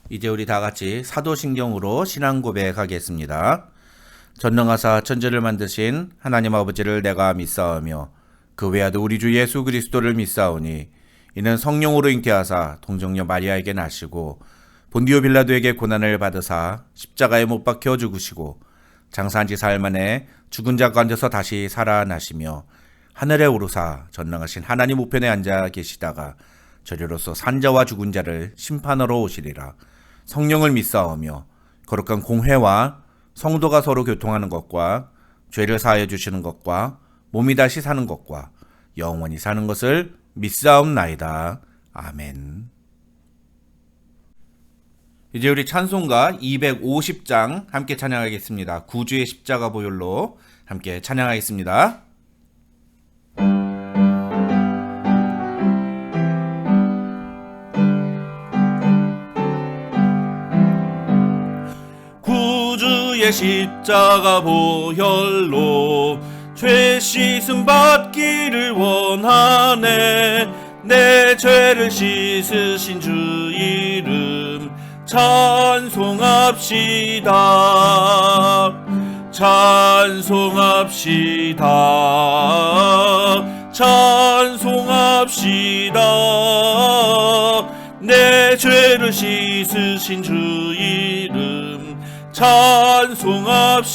이제 우리 다 같이 사도신경으로 신앙 고백하겠습니다. 전능하사 천지를 만드신 하나님 아버지를 내가 믿사오며 그 외아들 우리 주 예수 그리스도를 믿사오니 이는 성령으로 잉태하사 동정녀 마리아에게 나시고 본디오 빌라도에게 고난을 받으사 십자가에 못 박혀 죽으시고 장사한 지 사흘 만에 죽은 자 가운데서 다시 살아나시며 하늘에 오르사 전능하신 하나님 우편에 앉아 계시다가 저리로서 산자와 죽은 자를 심판하러 오시리라. 성령을 믿사오며 거룩한 공회와 성도가 서로 교통하는 것과 죄를 사하여 주시는 것과 몸이 다시 사는 것과 영원히 사는 것을 믿사옵나이다. 아멘. 이제 우리 찬송가 250장 함께 찬양하겠습니다. 구주의 십자가 보혈로 함께 찬양하겠습니다. 구주의 십자가 보혈로 죄 씻음 받기를 원하네. 내 죄를 씻으신 주 이름 찬송합시다. 찬송합시다. 찬송합시다. 내 죄를 씻으신 주 이름 찬송합시다.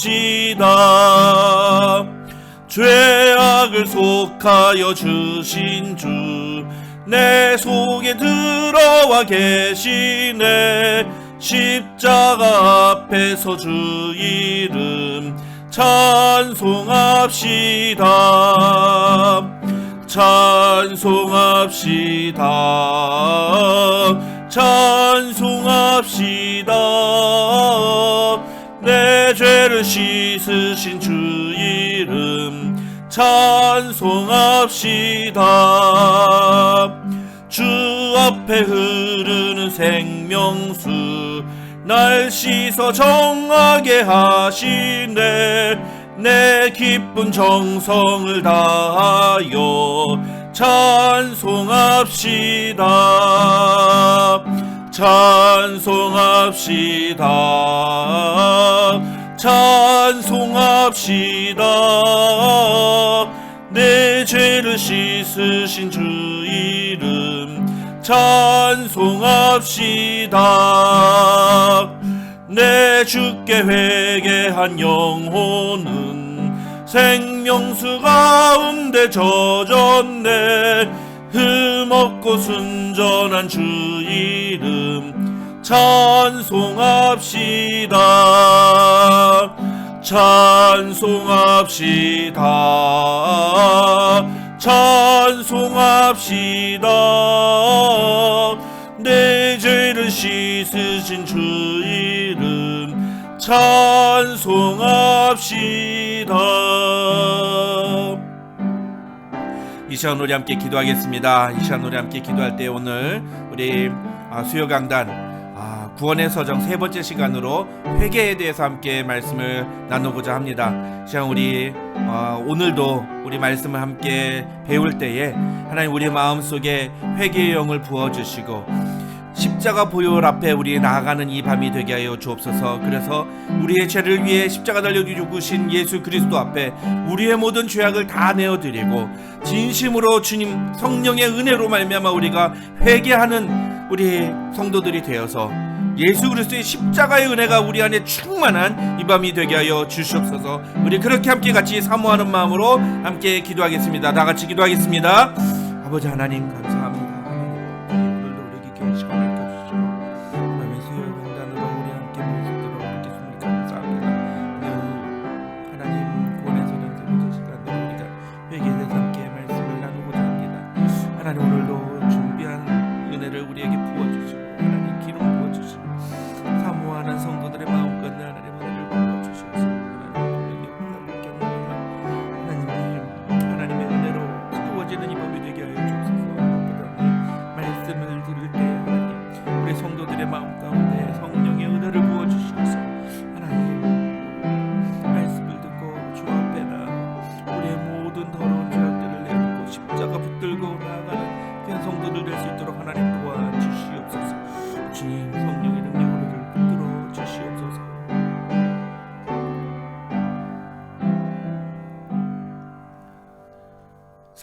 죄악을 속하여 주신 주 내 속에 들어와 계시네. 십자가 앞에서 주 이름 찬송합시다. 찬송합시다. 찬송합시다. 내 죄를 씻으신 주 이름 찬송합시다. 주 앞에 흐르는 생명수 날 씻어 정하게 하시네. 내 기쁜 정성을 다하여 찬송합시다. 찬송합시다. 찬송합시다. 내 죄를 씻으신 주 이름 찬송합시다. 내 주께 회개한 영혼은 생명수 가운데 젖었네. 흠없고 순전한 주 이름 찬송합시다. 찬송합시다. 찬송합시다. 내 죄를 씻으신 주 이름 찬송합시다. 이 시간 우리 함께 기도하겠습니다. 이 시간 우리 함께 기도할 때 오늘 우리 수요강단 구원의 서정 세 번째 시간으로 회개에 대해서 함께 말씀을 나누고자 합니다. 시간 우리 오늘도 우리 말씀을 함께 배울 때에 하나님 우리 마음속에 회개의 영을 부어주시고 십자가 보혈 앞에 우리 나아가는 이 밤이 되게 하여 주옵소서. 그래서 우리의 죄를 위해 십자가 달려 죽으신 예수 그리스도 앞에 우리의 모든 죄악을 다 내어드리고 진심으로 주님 성령의 은혜로 말미암아 우리가 회개하는 우리 성도들이 되어서 예수 그리스도의 십자가의 은혜가 우리 안에 충만한 이 밤이 되게 하여 주시옵소서. 우리 그렇게 함께 같이 사모하는 마음으로 함께 기도하겠습니다. 다 같이 기도하겠습니다. 아버지 하나님 감사합니다. 하나님 오늘도 우리에게 귀한 시간을 켜주시고 밤의 수요강단으로 우리 함께 모일 수 있도록 이렇게 주님 감사합니다. 하나님 구원의 서정 세 번째 시간으로 우리가 회개에 대해서 함께 말씀을 나누고자 합니다. 하나님 오늘도 준비한 은혜를 우리에게 부어주시고 하나님 기름 부어주시고 사모하는 성도들의 마음 가운데 하나님 은혜를 부어주셔서 하나님의 은혜로 채워지는 이 밤이 되게 하여 주옵소서. 말씀을 들을 때 하나님 우리 성도들의 마음 가운데 성령의 은혜를 부어주셔서 하나님 말씀을 듣고 주 앞에 나 우리의 모든 더러운 죄악들을 내놓고 십자가 붙들고 나아가는 이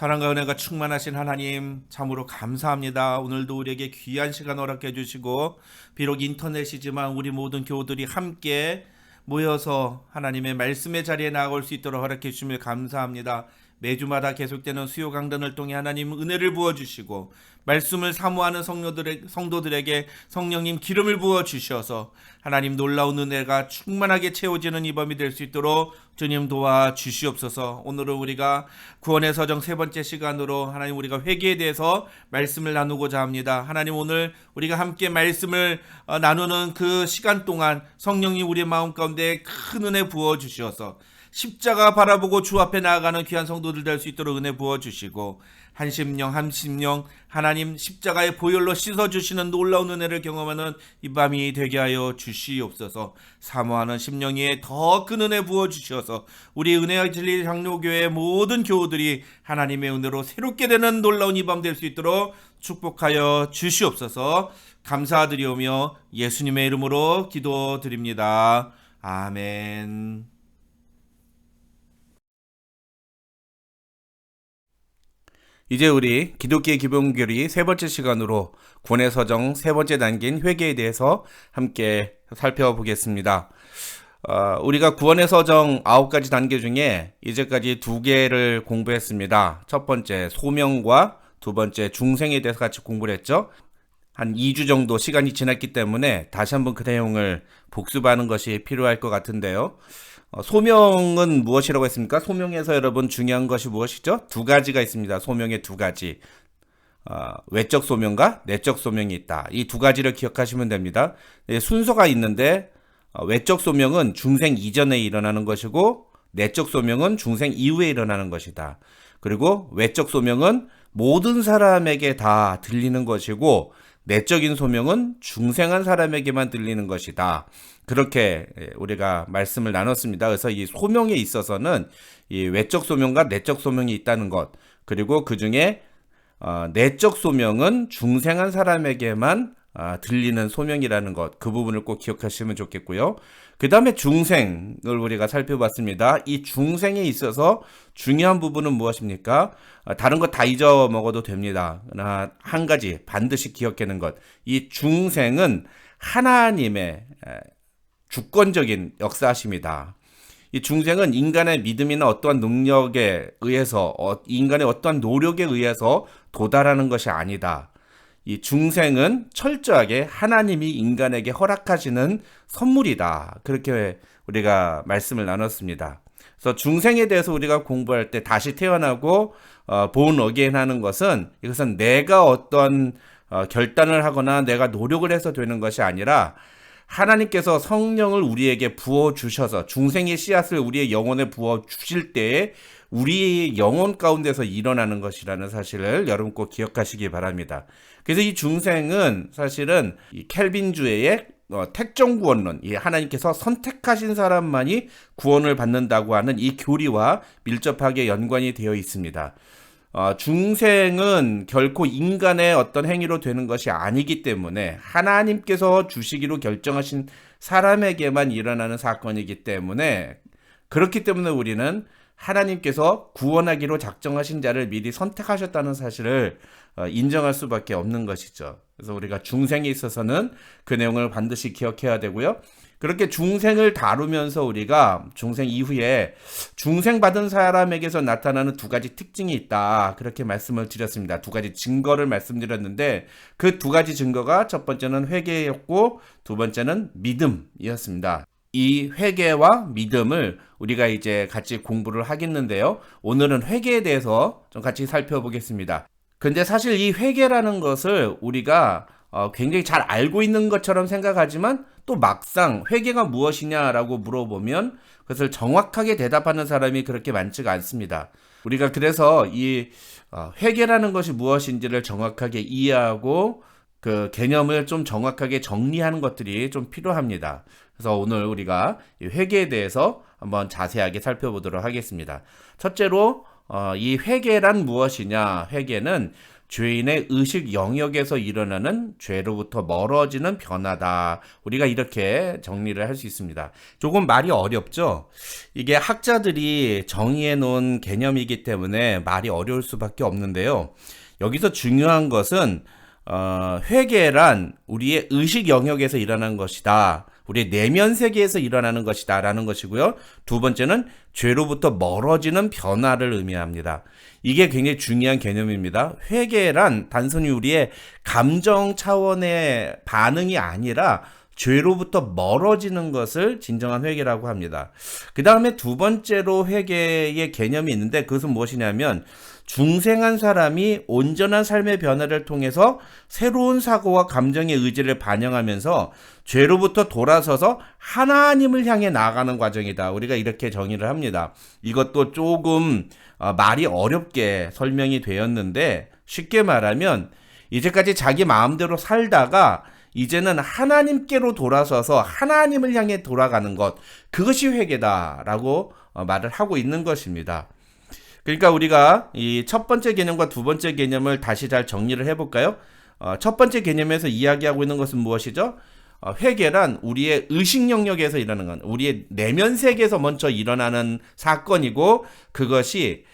사랑과 은혜가 충만하신 하나님 참으로 감사합니다. 오늘도 우리에게 귀한 시간 허락해 주시고 비록 인터넷이지만 우리 모든 교우들이 함께 모여서 하나님의 말씀의 자리에 나아갈 수 있도록 허락해 주심을 감사합니다. 매주마다 계속되는 수요 강단을 통해 하나님 은혜를 부어주시고 말씀을 사모하는 성도들에게 성령님 기름을 부어주셔서 하나님 놀라운 은혜가 충만하게 채워지는 이 밤이 될 수 있도록 주님 도와주시옵소서. 오늘은 우리가 구원의 서정 세 번째 시간으로 하나님 우리가 회개에 대해서 말씀을 나누고자 합니다. 하나님 오늘 우리가 함께 말씀을 나누는 그 시간 동안 성령님 우리의 마음 가운데 큰 은혜 부어주셔서 십자가 바라보고 주 앞에 나아가는 귀한 성도들 될 수 있도록 은혜 부어주시고 한 심령 하나님 십자가의 보혈로 씻어주시는 놀라운 은혜를 경험하는 이 밤이 되게 하여 주시옵소서. 사모하는 심령에 더 큰 은혜 부어주셔서 우리 은혜의 진리 장로교회 모든 교우들이 하나님의 은혜로 새롭게 되는 놀라운 이 밤 될 수 있도록 축복하여 주시옵소서. 감사드리오며 예수님의 이름으로 기도드립니다. 아멘. 이제 우리 기독교의 기본교리 세 번째 시간으로 구원의 서정 세 번째 단계인 회개에 대해서 함께 살펴보겠습니다. 우리가 구원의 서정 9가지 단계 중에 이제까지 2개를 공부했습니다. 첫 번째 소명과 두 번째 중생에 대해서 같이 공부를 했죠. 한 2주 정도 시간이 지났기 때문에 다시 한번 그 내용을 복습하는 것이 필요할 것 같은데요. 소명은 무엇이라고 했습니까? 소명에서 여러분 중요한 것이 무엇이죠? 2가지가 있습니다. 소명의 2가지. 외적 소명과 내적 소명이 있다. 이 2가지를 기억하시면 됩니다. 순서가 있는데 외적 소명은 중생 이전에 일어나는 것이고 내적 소명은 중생 이후에 일어나는 것이다. 그리고 외적 소명은 모든 사람에게 다 들리는 것이고 내적인 소명은 중생한 사람에게만 들리는 것이다. 그렇게 우리가 말씀을 나눴습니다. 그래서 이 소명에 있어서는 이 외적 소명과 내적 소명이 있다는 것, 그리고 그 중에 내적 소명은 중생한 사람에게만 들리는 소명이라는 것, 그 부분을 꼭 기억하시면 좋겠고요. 그 다음에 중생을 우리가 살펴봤습니다. 이 중생에 있어서 중요한 부분은 무엇입니까? 다른 거 다 잊어먹어도 됩니다. 그러나 한 가지 반드시 기억하는 것, 이 중생은 하나님의 주권적인 역사하심이다. 이 중생은 인간의 믿음이나 어떠한 능력에 의해서 인간의 어떠한 노력에 의해서 도달하는 것이 아니다. 이 중생은 철저하게 하나님이 인간에게 허락하시는 선물이다. 그렇게 우리가 말씀을 나눴습니다. 그래서 중생에 대해서 우리가 공부할 때 다시 태어나고 born again 하는 것은 이것은 내가 어떤 결단을 하거나 내가 노력을 해서 되는 것이 아니라 하나님께서 성령을 우리에게 부어주셔서 중생의 씨앗을 우리의 영혼에 부어주실 때에 우리의 영혼 가운데서 일어나는 것이라는 사실을 여러분 꼭 기억하시기 바랍니다. 그래서 이 중생은 사실은 이 켈빈주의의 택정구원론, 이 하나님께서 선택하신 사람만이 구원을 받는다고 하는 이 교리와 밀접하게 연관이 되어 있습니다. 중생은 결코 인간의 어떤 행위로 되는 것이 아니기 때문에 하나님께서 주시기로 결정하신 사람에게만 일어나는 사건이기 때문에 그렇기 때문에 우리는 하나님께서 구원하기로 작정하신 자를 미리 선택하셨다는 사실을 인정할 수밖에 없는 것이죠. 그래서 우리가 중생에 있어서는 그 내용을 반드시 기억해야 되고요. 그렇게 중생을 다루면서 우리가 중생 이후에 중생 받은 사람에게서 나타나는 2가지 특징이 있다. 그렇게 말씀을 드렸습니다. 2가지 증거를 말씀드렸는데 그 2가지 증거가 첫 번째는 회개였고 두 번째는 믿음이었습니다. 이 회개와 믿음을 우리가 이제 같이 공부를 하겠는데요. 오늘은 회개에 대해서 좀 같이 살펴보겠습니다. 근데 사실 이 회개라는 것을 우리가 굉장히 잘 알고 있는 것처럼 생각하지만 또 막상 회개가 무엇이냐라고 물어보면 그것을 정확하게 대답하는 사람이 그렇게 많지가 않습니다. 우리가 그래서 이 회개라는 것이 무엇인지를 정확하게 이해하고 그 개념을 좀 정확하게 정리하는 것들이 좀 필요합니다. 그래서 오늘 우리가 이 회개에 대해서 한번 자세하게 살펴보도록 하겠습니다. 첫째로 이 회개란 무엇이냐? 회개는 죄인의 의식 영역에서 일어나는 죄로부터 멀어지는 변화다. 우리가 이렇게 정리를 할 수 있습니다. 조금 말이 어렵죠? 이게 학자들이 정의해 놓은 개념이기 때문에 말이 어려울 수밖에 없는데요. 여기서 중요한 것은 회개란 우리의 의식 영역에서 일어나는 것이다. 우리의 내면 세계에서 일어나는 것이다 라는 것이고요. 두 번째는 죄로부터 멀어지는 변화를 의미합니다. 이게 굉장히 중요한 개념입니다. 회개란 단순히 우리의 감정 차원의 반응이 아니라 죄로부터 멀어지는 것을 진정한 회개라고 합니다. 그 다음에 두 번째로 회개의 개념이 있는데 그것은 무엇이냐면 중생한 사람이 온전한 삶의 변화를 통해서 새로운 사고와 감정의 의지를 반영하면서 죄로부터 돌아서서 하나님을 향해 나아가는 과정이다. 우리가 이렇게 정의를 합니다. 이것도 조금 말이 어렵게 설명이 되었는데 쉽게 말하면 이제까지 자기 마음대로 살다가 이제는 하나님께로 돌아서서 하나님을 향해 돌아가는 것, 그것이 회개다라고 말을 하고 있는 것입니다. 그러니까 우리가 이 첫 번째 개념과 두 번째 개념을 다시 잘 정리를 해볼까요? 첫 번째 개념에서 이야기하고 있는 것은 무엇이죠? 회개란 우리의 의식 영역에서 일어나는 건 우리의 내면 세계에서 먼저 일어나는 사건이고 그것이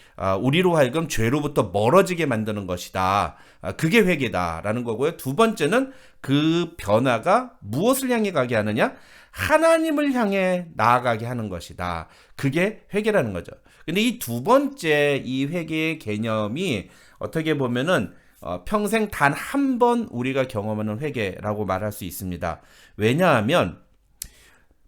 우리로 하여금 죄로부터 멀어지게 만드는 것이다. 그게 회개다라는 거고요. 두 번째는 그 변화가 무엇을 향해 가게 하느냐? 하나님을 향해 나아가게 하는 것이다. 그게 회개라는 거죠. 근데 이 두 번째 이 회개의 개념이 어떻게 보면은 평생 단 한 번 우리가 경험하는 회개라고 말할 수 있습니다. 왜냐하면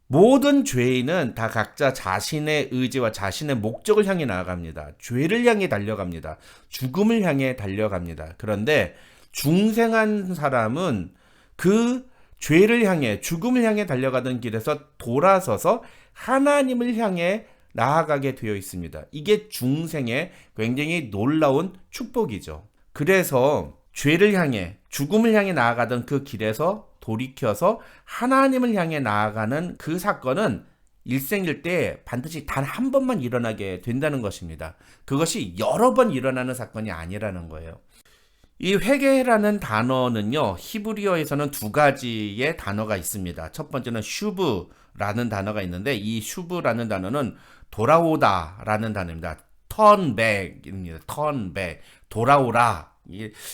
모든 죄인은 다 각자 자신의 의지와 자신의 목적을 향해 나아갑니다. 죄를 향해 달려갑니다. 죽음을 향해 달려갑니다. 그런데 중생한 사람은 그 죄를 향해 죽음을 향해 달려가던 길에서 돌아서서 하나님을 향해 나아가게 되어 있습니다. 이게 중생의 굉장히 놀라운 축복이죠. 그래서 죄를 향해 죽음을 향해 나아가던 그 길에서 돌이켜서 하나님을 향해 나아가는 그 사건은 일생일 때 반드시 단 한 번만 일어나게 된다는 것입니다. 그것이 여러 번 일어나는 사건이 아니라는 거예요. 이 회개라는 단어는요, 히브리어에서는 두 가지의 단어가 있습니다. 첫 번째는 슈브라는 단어가 있는데 이 슈브라는 단어는 돌아오다라는 단어입니다. turn back입니다. turn back. 돌아오라.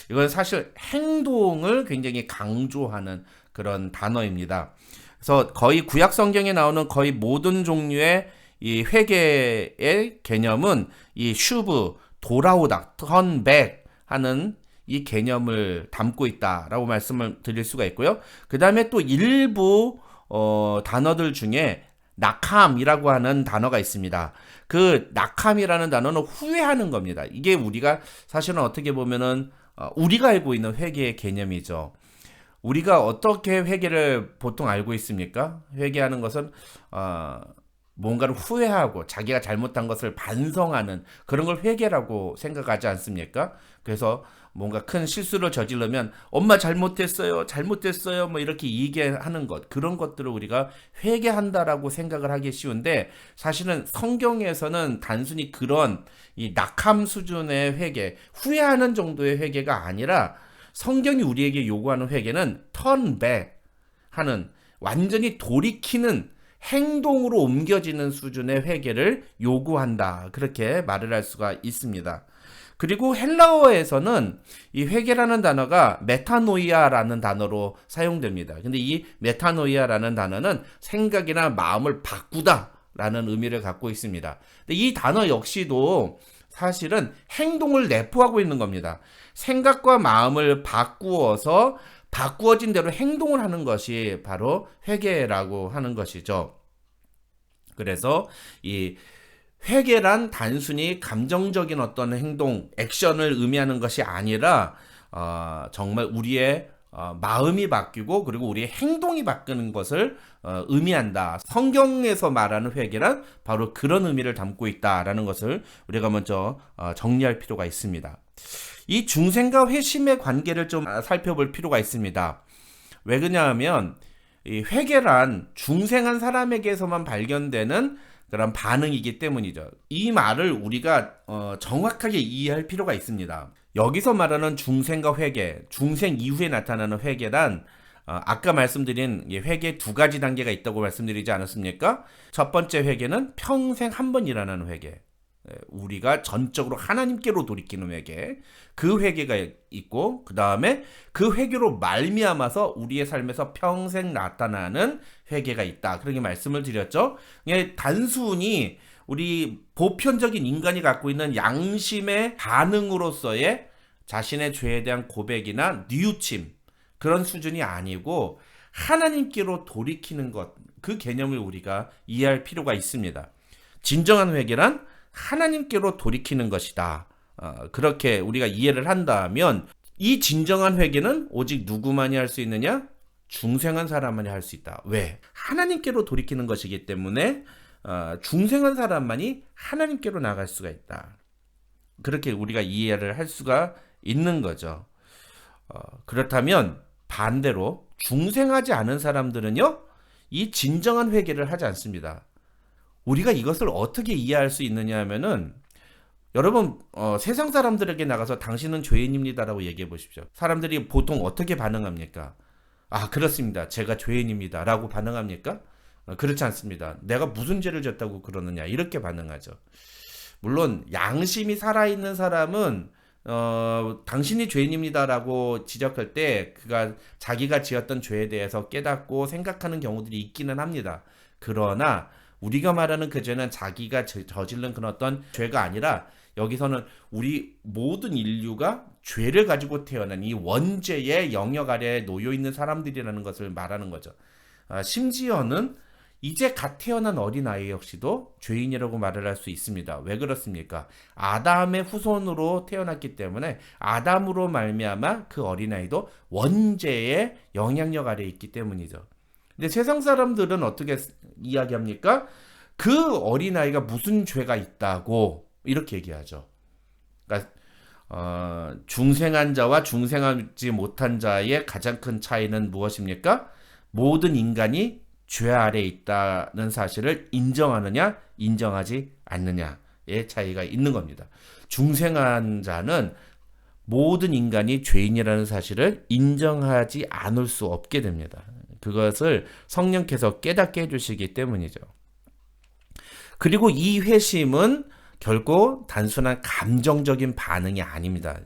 이건 사실 행동을 굉장히 강조하는 그런 단어입니다. 그래서 거의 구약 성경에 나오는 거의 모든 종류의 이 회개의 개념은 이 슈브, 돌아오다, turn back 하는 이 개념을 담고 있다라고 말씀을 드릴 수가 있고요. 그 다음에 또 일부 단어들 중에 낙함이라고 하는 단어가 있습니다. 그 낙함이라는 단어는 후회하는 겁니다. 이게 우리가 사실은 어떻게 보면은 우리가 알고 있는 회개의 개념이죠. 우리가 어떻게 회개를 보통 알고 있습니까? 회개하는 것은 뭔가를 후회하고 자기가 잘못한 것을 반성하는 그런 걸 회개라고 생각하지 않습니까? 그래서 뭔가 큰 실수를 저지르면 엄마 잘못했어요 뭐 이렇게 얘기하는 것, 그런 것들을 우리가 회개한다라고 생각을 하기 쉬운데 사실은 성경에서는 단순히 그런 이 낙함 수준의 회개, 후회하는 정도의 회개가 아니라 성경이 우리에게 요구하는 회개는 turn back 하는, 완전히 돌이키는 행동으로 옮겨지는 수준의 회개를 요구한다, 그렇게 말을 할 수가 있습니다. 그리고 헬라어에서는 이 회개라는 단어가 메타노이아라는 단어로 사용됩니다. 근데 이 메타노이아라는 단어는 생각이나 마음을 바꾸다 라는 의미를 갖고 있습니다. 근데 이 단어 역시도 사실은 행동을 내포하고 있는 겁니다. 생각과 마음을 바꾸어서 바꾸어진 대로 행동을 하는 것이 바로 회개라고 하는 것이죠. 그래서 이 회개란 단순히 감정적인 어떤 행동, 액션을 의미하는 것이 아니라 정말 우리의 마음이 바뀌고 그리고 우리의 행동이 바뀌는 것을 의미한다. 성경에서 말하는 회개란 바로 그런 의미를 담고 있다라는 것을 우리가 먼저 정리할 필요가 있습니다. 이 중생과 회심의 관계를 좀 살펴볼 필요가 있습니다. 왜 그러냐면 이 회개란 중생한 사람에게서만 발견되는 그런 반응이기 때문이죠. 이 말을 우리가 정확하게 이해할 필요가 있습니다. 여기서 말하는 중생과 회개, 중생 이후에 나타나는 회개란 아까 말씀드린 회개 두 가지 단계가 있다고 말씀드리지 않았습니까? 첫 번째 회개는 평생 한 번 일어나는 회개. 우리가 전적으로 하나님께로 돌이키는 회개. 그 회개가 있고 그 다음에 그 회개로 말미암아서 우리의 삶에서 평생 나타나는 회개가 있다. 그렇게 말씀을 드렸죠. 단순히 우리 보편적인 인간이 갖고 있는 양심의 반응으로서의 자신의 죄에 대한 고백이나 뉘우침 그런 수준이 아니고 하나님께로 돌이키는 것, 그 개념을 우리가 이해할 필요가 있습니다. 진정한 회개란 하나님께로 돌이키는 것이다. 그렇게 우리가 이해를 한다면 이 진정한 회개는 오직 누구만이 할 수 있느냐? 중생한 사람만이 할 수 있다. 왜? 하나님께로 돌이키는 것이기 때문에 중생한 사람만이 하나님께로 나갈 수가 있다. 그렇게 우리가 이해를 할 수가 있는 거죠. 그렇다면 반대로 중생하지 않은 사람들은요, 이 진정한 회개를 하지 않습니다. 우리가 이것을 어떻게 이해할 수 있느냐 하면은 여러분 세상 사람들에게 나가서 당신은 죄인입니다라고 얘기해 보십시오. 사람들이 보통 어떻게 반응합니까? 아, 그렇습니다. 제가 죄인입니다 라고 반응합니까? 그렇지 않습니다. 내가 무슨 죄를 졌다고 그러느냐 이렇게 반응하죠. 물론 양심이 살아있는 사람은 당신이 죄인입니다라고 지적할 때 그가 자기가 지었던 죄에 대해서 깨닫고 생각하는 경우들이 있기는 합니다. 그러나 우리가 말하는 그 죄는 자기가 저지른 그런 어떤 죄가 아니라 여기서는 우리 모든 인류가 죄를 가지고 태어난 이 원죄의 영역 아래에 놓여 있는 사람들이라는 것을 말하는 거죠. 심지어는 이제 갓 태어난 어린아이 역시도 죄인이라고 말을 할 수 있습니다. 왜 그렇습니까? 아담의 후손으로 태어났기 때문에 아담으로 말미암아 그 어린아이도 원죄의 영향력 아래에 있기 때문이죠. 근데 세상 사람들은 어떻게 이야기합니까? 그 어린아이가 무슨 죄가 있다고 이렇게 얘기하죠. 그러니까 중생한 자와 중생하지 못한 자의 가장 큰 차이는 무엇입니까? 모든 인간이 죄 아래에 있다는 사실을 인정하느냐 인정하지 않느냐의 차이가 있는 겁니다. 중생한 자는 모든 인간이 죄인이라는 사실을 인정하지 않을 수 없게 됩니다. 그것을 성령께서 깨닫게 해주시기 때문이죠. 그리고 이 회심은 결코 단순한 감정적인 반응이 아닙니다.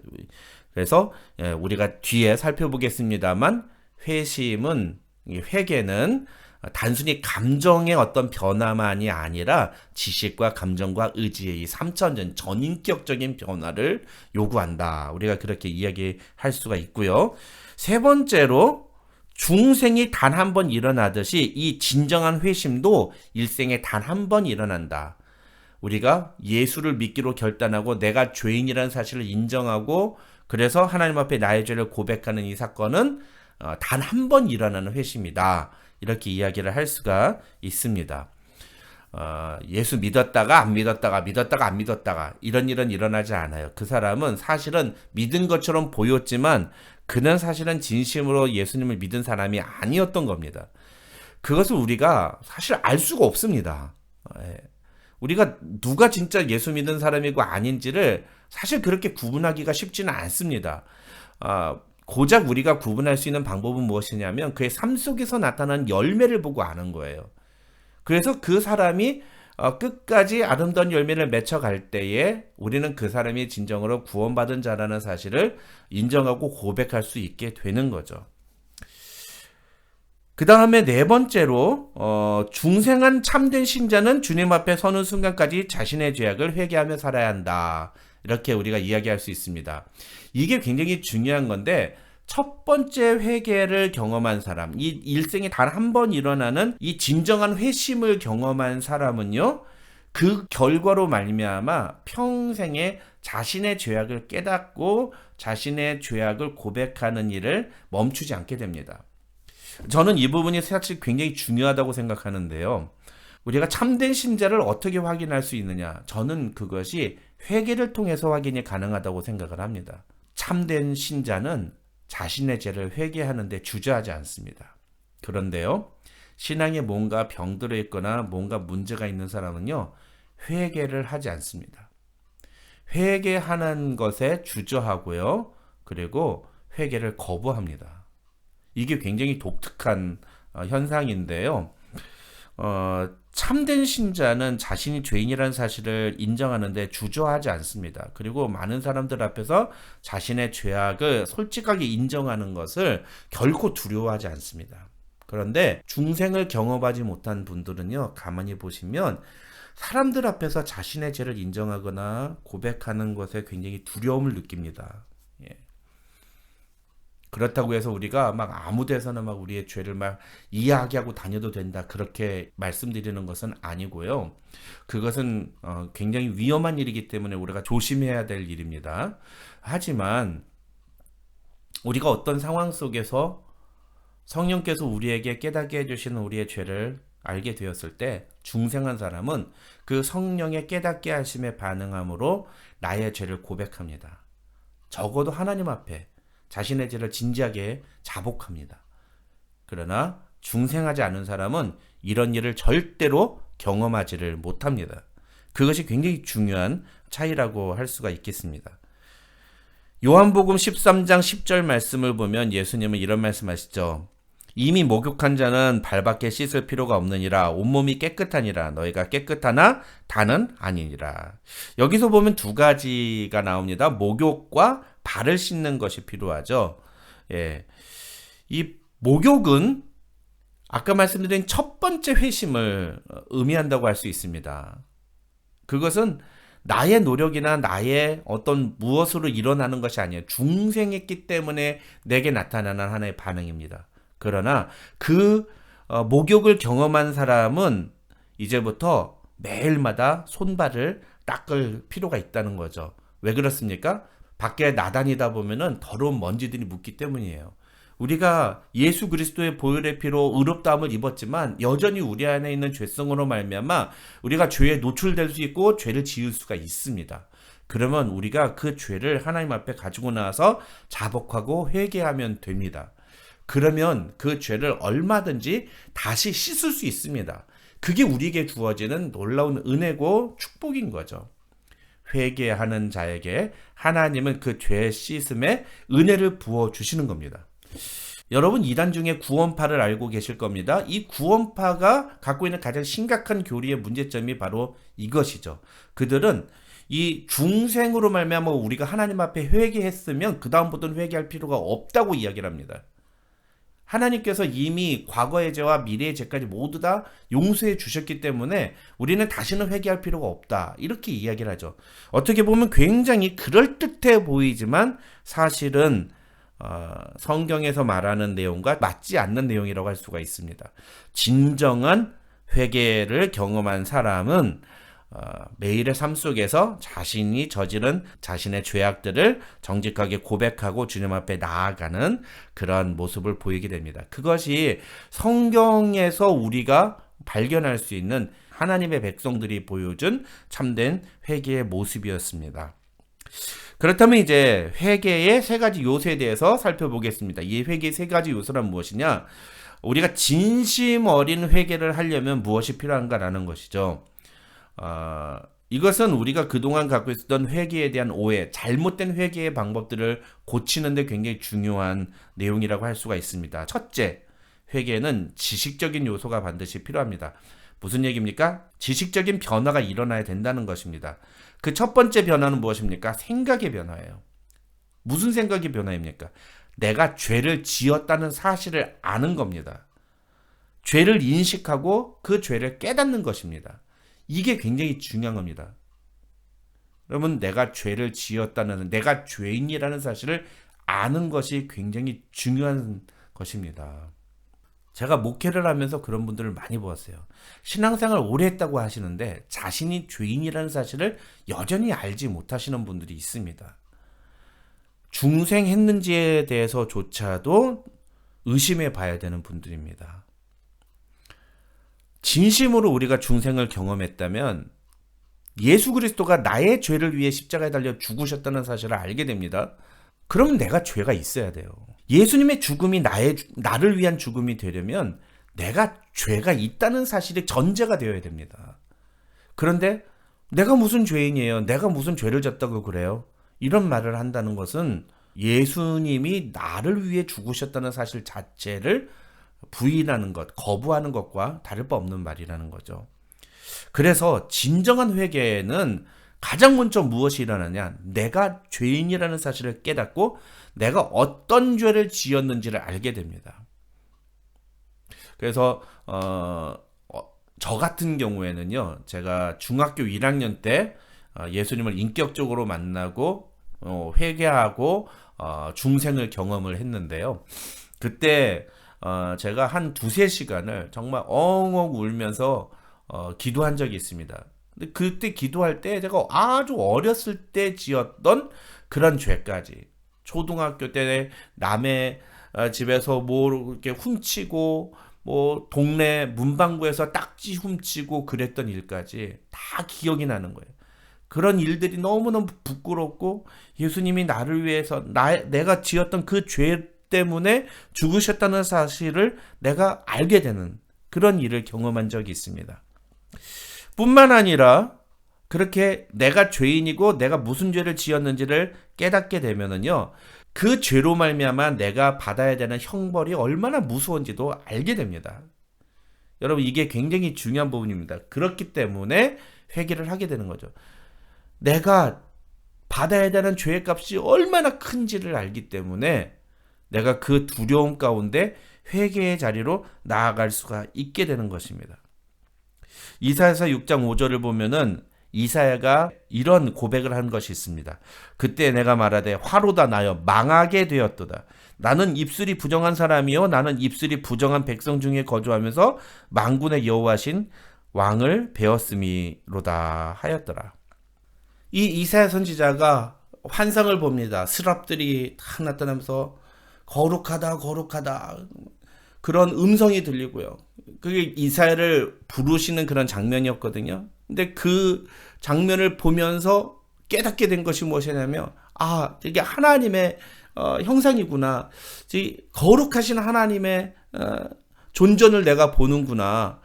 그래서 우리가 뒤에 살펴보겠습니다만 회개는 단순히 감정의 어떤 변화만이 아니라 지식과 감정과 의지의 이 3차원 전인격적인 변화를 요구한다. 우리가 그렇게 이야기할 수가 있고요. 세 번째로 중생이 단 한 번 일어나듯이 이 진정한 회심도 일생에 단 한 번 일어난다. 우리가 예수를 믿기로 결단하고 내가 죄인이라는 사실을 인정하고 그래서 하나님 앞에 나의 죄를 고백하는 이 사건은 단 한 번 일어나는 회심이다. 이렇게 이야기를 할 수가 있습니다. 예수 믿었다가 안 믿었다가 믿었다가 안 믿었다가 이런 일은 일어나지 않아요. 그 사람은 사실은 믿은 것처럼 보였지만 그는 사실은 진심으로 예수님을 믿은 사람이 아니었던 겁니다. 그것을 우리가 사실 알 수가 없습니다. 우리가 누가 진짜 예수 믿은 사람이고 아닌지를 사실 그렇게 구분하기가 쉽지는 않습니다. 고작 우리가 구분할 수 있는 방법은 무엇이냐면 그의 삶 속에서 나타난 열매를 보고 아는 거예요. 그래서 그 사람이 끝까지 아름다운 열매를 맺혀갈 때에 우리는 그 사람이 진정으로 구원받은 자라는 사실을 인정하고 고백할 수 있게 되는 거죠. 그 다음에 네 번째로 중생한 참된 신자는 주님 앞에 서는 순간까지 자신의 죄악을 회개하며 살아야 한다. 이렇게 우리가 이야기할 수 있습니다. 이게 굉장히 중요한 건데 첫 번째 회개를 경험한 사람, 이 일생에 단 한 번 일어나는 이 진정한 회심을 경험한 사람은요, 그 결과로 말미암아 평생에 자신의 죄악을 깨닫고 자신의 죄악을 고백하는 일을 멈추지 않게 됩니다. 저는 이 부분이 사실 굉장히 중요하다고 생각하는데요. 우리가 참된 신자를 어떻게 확인할 수 있느냐? 저는 그것이 회개를 통해서 확인이 가능하다고 생각을 합니다. 참된 신자는 자신의 죄를 회개하는데 주저하지 않습니다. 그런데요, 신앙에 뭔가 병들어 있거나 뭔가 문제가 있는 사람은요, 회개를 하지 않습니다. 회개하는 것에 주저하고요. 그리고 회개를 거부합니다. 이게 굉장히 독특한 현상인데요. 참된 신자는 자신이 죄인이라는 사실을 인정하는데 주저하지 않습니다. 그리고 많은 사람들 앞에서 자신의 죄악을 솔직하게 인정하는 것을 결코 두려워하지 않습니다. 그런데 중생을 경험하지 못한 분들은요, 가만히 보시면 사람들 앞에서 자신의 죄를 인정하거나 고백하는 것에 굉장히 두려움을 느낍니다. 예. 그렇다고 해서 우리가 막 아무 데서나 막 우리의 죄를 막 이야기하고 다녀도 된다, 그렇게 말씀드리는 것은 아니고요. 그것은 굉장히 위험한 일이기 때문에 우리가 조심해야 될 일입니다. 하지만 우리가 어떤 상황 속에서 성령께서 우리에게 깨닫게 해주시는 우리의 죄를 알게 되었을 때 중생한 사람은 그 성령의 깨닫게 하심에 반응함으로 나의 죄를 고백합니다. 적어도 하나님 앞에 자신의 죄를 진지하게 자복합니다. 그러나 중생하지 않은 사람은 이런 일을 절대로 경험하지를 못합니다. 그것이 굉장히 중요한 차이라고 할 수가 있겠습니다. 요한복음 13장 10절 말씀을 보면 예수님은 이런 말씀하시죠. 이미 목욕한 자는 발밖에 씻을 필요가 없느니라. 온몸이 깨끗하니라. 너희가 깨끗하나 다는 아니니라. 여기서 보면 두 가지가 나옵니다. 목욕과 발을 씻는 것이 필요하죠. 예. 이 목욕은 아까 말씀드린 첫 번째 회심을 의미한다고 할 수 있습니다. 그것은 나의 노력이나 나의 어떤 무엇으로 일어나는 것이 아니에요. 중생했기 때문에 내게 나타나는 하나의 반응입니다. 그러나 그 목욕을 경험한 사람은 이제부터 매일마다 손발을 닦을 필요가 있다는 거죠. 왜 그렇습니까? 밖에 나다니다 보면은 더러운 먼지들이 묻기 때문이에요. 우리가 예수 그리스도의 보혈의 피로 의롭다함을 입었지만 여전히 우리 안에 있는 죄성으로 말미암아 우리가 죄에 노출될 수 있고 죄를 지을 수가 있습니다. 그러면 우리가 그 죄를 하나님 앞에 가지고 나와서 자복하고 회개하면 됩니다. 그러면 그 죄를 얼마든지 다시 씻을 수 있습니다. 그게 우리에게 주어지는 놀라운 은혜고 축복인 거죠. 회개하는 자에게 하나님은 그 죄 씻음에 은혜를 부어주시는 겁니다. 여러분, 이단 중에 구원파를 알고 계실 겁니다. 이 구원파가 갖고 있는 가장 심각한 교리의 문제점이 바로 이것이죠. 그들은 이 중생으로 말미암아 우리가 하나님 앞에 회개했으면 그 다음부터는 회개할 필요가 없다고 이야기를 합니다. 하나님께서 이미 과거의 죄와 미래의 죄까지 모두 다 용서해 주셨기 때문에 우리는 다시는 회개할 필요가 없다, 이렇게 이야기를 하죠. 어떻게 보면 굉장히 그럴듯해 보이지만 사실은 성경에서 말하는 내용과 맞지 않는 내용이라고 할 수가 있습니다. 진정한 회개를 경험한 사람은 매일의 삶 속에서 자신이 저지른 자신의 죄악들을 정직하게 고백하고 주님 앞에 나아가는 그런 모습을 보이게 됩니다. 그것이 성경에서 우리가 발견할 수 있는 하나님의 백성들이 보여준 참된 회개의 모습이었습니다. 그렇다면 이제 회개의 세 가지 요소에 대해서 살펴보겠습니다. 이 회개의 세 가지 요소란 무엇이냐? 우리가 진심 어린 회개를 하려면 무엇이 필요한가라는 것이죠. 이것은 우리가 그동안 갖고 있었던 회개에 대한 오해, 잘못된 회개의 방법들을 고치는 데 굉장히 중요한 내용이라고 할 수가 있습니다. 첫째, 회개는 지식적인 요소가 반드시 필요합니다. 무슨 얘기입니까? 지식적인 변화가 일어나야 된다는 것입니다. 그 첫 번째 변화는 무엇입니까? 생각의 변화예요. 무슨 생각의 변화입니까? 내가 죄를 지었다는 사실을 아는 겁니다. 죄를 인식하고 그 죄를 깨닫는 것입니다. 이게 굉장히 중요한 겁니다. 여러분, 내가 죄를 지었다는, 내가 죄인이라는 사실을 아는 것이 굉장히 중요한 것입니다. 제가 목회를 하면서 그런 분들을 많이 보았어요. 신앙생활 오래 했다고 하시는데 자신이 죄인이라는 사실을 여전히 알지 못하시는 분들이 있습니다. 중생했는지에 대해서조차도 의심해 봐야 되는 분들입니다. 진심으로 우리가 중생을 경험했다면 예수 그리스도가 나의 죄를 위해 십자가에 달려 죽으셨다는 사실을 알게 됩니다. 그럼 내가 죄가 있어야 돼요. 예수님의 죽음이 나를 위한 죽음이 되려면 내가 죄가 있다는 사실이 전제가 되어야 됩니다. 그런데 내가 무슨 죄인이에요? 내가 무슨 죄를 졌다고 그래요? 이런 말을 한다는 것은 예수님이 나를 위해 죽으셨다는 사실 자체를 부인하는 것, 거부하는 것과 다를 바 없는 말이라는 거죠. 그래서 진정한 회개는 가장 먼저 무엇이 일어나냐? 내가 죄인이라는 사실을 깨닫고 내가 어떤 죄를 지었는지를 알게 됩니다. 그래서 저 같은 경우에는요, 제가 중학교 1학년 때 예수님을 인격적으로 만나고 회개하고 중생을 경험을 했는데요. 그때 제가 한 두세 시간을 정말 엉엉 울면서 기도한 적이 있습니다. 근데 그때 기도할 때 제가 아주 어렸을 때 지었던 그런 죄까지, 초등학교 때 남의 집에서 뭐 이렇게 훔치고 뭐 동네 문방구에서 딱지 훔치고 그랬던 일까지 다 기억이 나는 거예요. 그런 일들이 너무너무 부끄럽고 예수님이 나를 위해서 내가 지었던 그 죄 때문에 죽으셨다는 사실을 내가 알게 되는 그런 일을 경험한 적이 있습니다. 뿐만 아니라 그렇게 내가 죄인이고 내가 무슨 죄를 지었는지를 깨닫게 되면은요, 그 죄로 말미암아 내가 받아야 되는 형벌이 얼마나 무서운지도 알게 됩니다. 여러분, 이게 굉장히 중요한 부분입니다. 그렇기 때문에 회개를 하게 되는 거죠. 내가 받아야 되는 죄의 값이 얼마나 큰지를 알기 때문에 내가 그 두려움 가운데 회개의 자리로 나아갈 수가 있게 되는 것입니다. 이사야서 6장 5절을 보면은 이사야가 이런 고백을 한 것이 있습니다. 그때 내가 말하되 화로다 나여 망하게 되었도다. 나는 입술이 부정한 사람이요 나는 입술이 부정한 백성 중에 거주하면서 만군의 여호와신 왕을 배웠음이로다 하였더라. 이 이사야 선지자가 환상을 봅니다. 스랍들이 다 나타나면서 거룩하다 거룩하다 그런 음성이 들리고요. 그게 이사야를 부르시는 그런 장면이었거든요. 근데 그 장면을 보면서 깨닫게 된 것이 무엇이냐면, 이게 하나님의 형상이구나. 거룩하신 하나님의 존전을 내가 보는구나.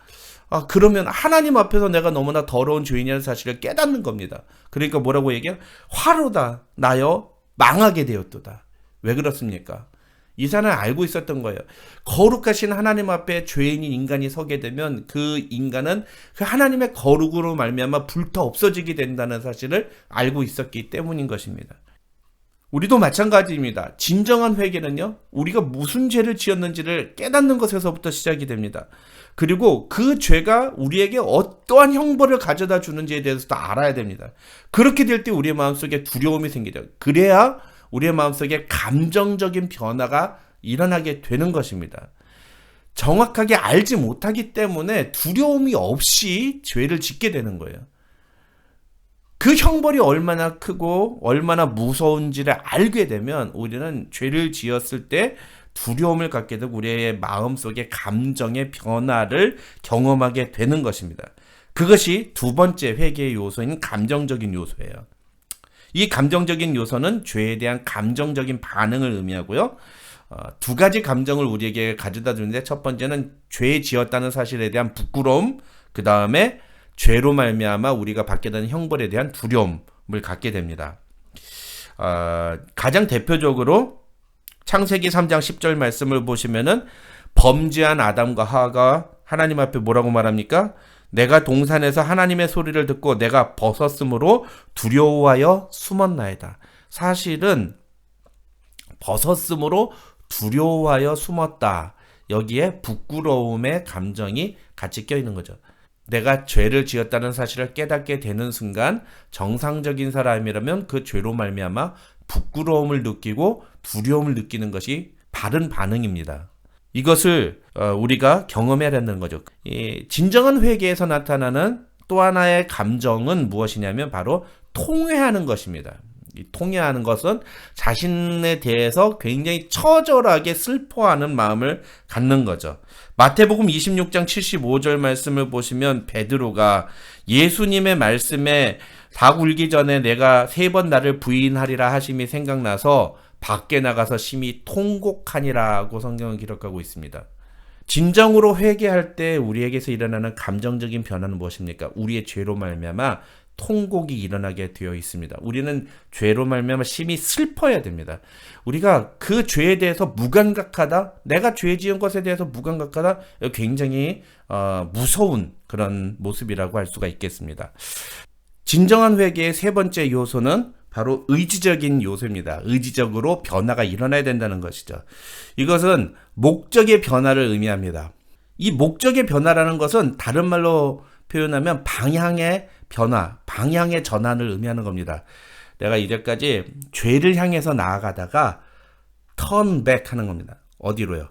그러면 하나님 앞에서 내가 너무나 더러운 죄인이라는 사실을 깨닫는 겁니다. 그러니까 뭐라고 얘기해요? 화로다 나여 망하게 되었도다. 왜 그렇습니까? 이사는 알고 있었던 거예요. 거룩하신 하나님 앞에 죄인인 인간이 서게 되면 그 인간은 그 하나님의 거룩으로 말미암아 불타 없어지게 된다는 사실을 알고 있었기 때문인 것입니다. 우리도 마찬가지입니다. 진정한 회개는요, 우리가 무슨 죄를 지었는지를 깨닫는 것에서부터 시작이 됩니다. 그리고 그 죄가 우리에게 어떠한 형벌을 가져다 주는지에 대해서도 알아야 됩니다. 그렇게 될 때 우리의 마음속에 두려움이 생기죠. 그래야 우리의 마음속에 감정적인 변화가 일어나게 되는 것입니다. 정확하게 알지 못하기 때문에 두려움이 없이 죄를 짓게 되는 거예요. 그 형벌이 얼마나 크고 얼마나 무서운지를 알게 되면 우리는 죄를 지었을 때 두려움을 갖게 되고 우리의 마음속에 감정의 변화를 경험하게 되는 것입니다. 그것이 두 번째 회개의 요소인 감정적인 요소예요. 이 감정적인 요소는 죄에 대한 감정적인 반응을 의미하고요. 두 가지 감정을 우리에게 가져다 주는데, 첫 번째는 죄 지었다는 사실에 대한 부끄러움, 그 다음에 죄로 말미암아 우리가 받게 되는 형벌에 대한 두려움을 갖게 됩니다. 가장 대표적으로 창세기 3장 10절 말씀을 보시면은 범죄한 아담과 하와가 하나님 앞에 뭐라고 말합니까? 내가 동산에서 하나님의 소리를 듣고 내가 벗었으므로 두려워하여 숨었나이다. 사실은 벗었으므로 두려워하여 숨었다. 여기에 부끄러움의 감정이 같이 껴있는 거죠. 내가 죄를 지었다는 사실을 깨닫게 되는 순간 정상적인 사람이라면 그 죄로 말미암아 부끄러움을 느끼고 두려움을 느끼는 것이 바른 반응입니다. 이것을 우리가 경험해야 된다는 거죠. 진정한 회개에서 나타나는 또 하나의 감정은 무엇이냐면 바로 통회하는 것입니다. 이 통회하는 것은 자신에 대해서 굉장히 처절하게 슬퍼하는 마음을 갖는 거죠. 마태복음 26장 75절 말씀을 보시면 베드로가 예수님의 말씀에 닭 울기 전에 내가 3번 나를 부인하리라 하심이 생각나서 밖에 나가서 심히 통곡하니라고 성경은 기록하고 있습니다. 진정으로 회개할 때 우리에게서 일어나는 감정적인 변화는 무엇입니까? 우리의 죄로 말미암아 통곡이 일어나게 되어 있습니다. 우리는 죄로 말미암아 심히 슬퍼야 됩니다. 우리가 그 죄에 대해서 무감각하다, 내가 죄 지은 것에 대해서 무감각하다, 굉장히 무서운 그런 모습이라고 할 수가 있겠습니다. 진정한 회개의 세 번째 요소는 바로 의지적인 요소입니다. 의지적으로 변화가 일어나야 된다는 것이죠. 이것은 목적의 변화를 의미합니다. 이 목적의 변화라는 것은 다른 말로 표현하면 방향의 변화, 방향의 전환을 의미하는 겁니다. 내가 이제까지 죄를 향해서 나아가다가 turn back 하는 겁니다. 어디로요?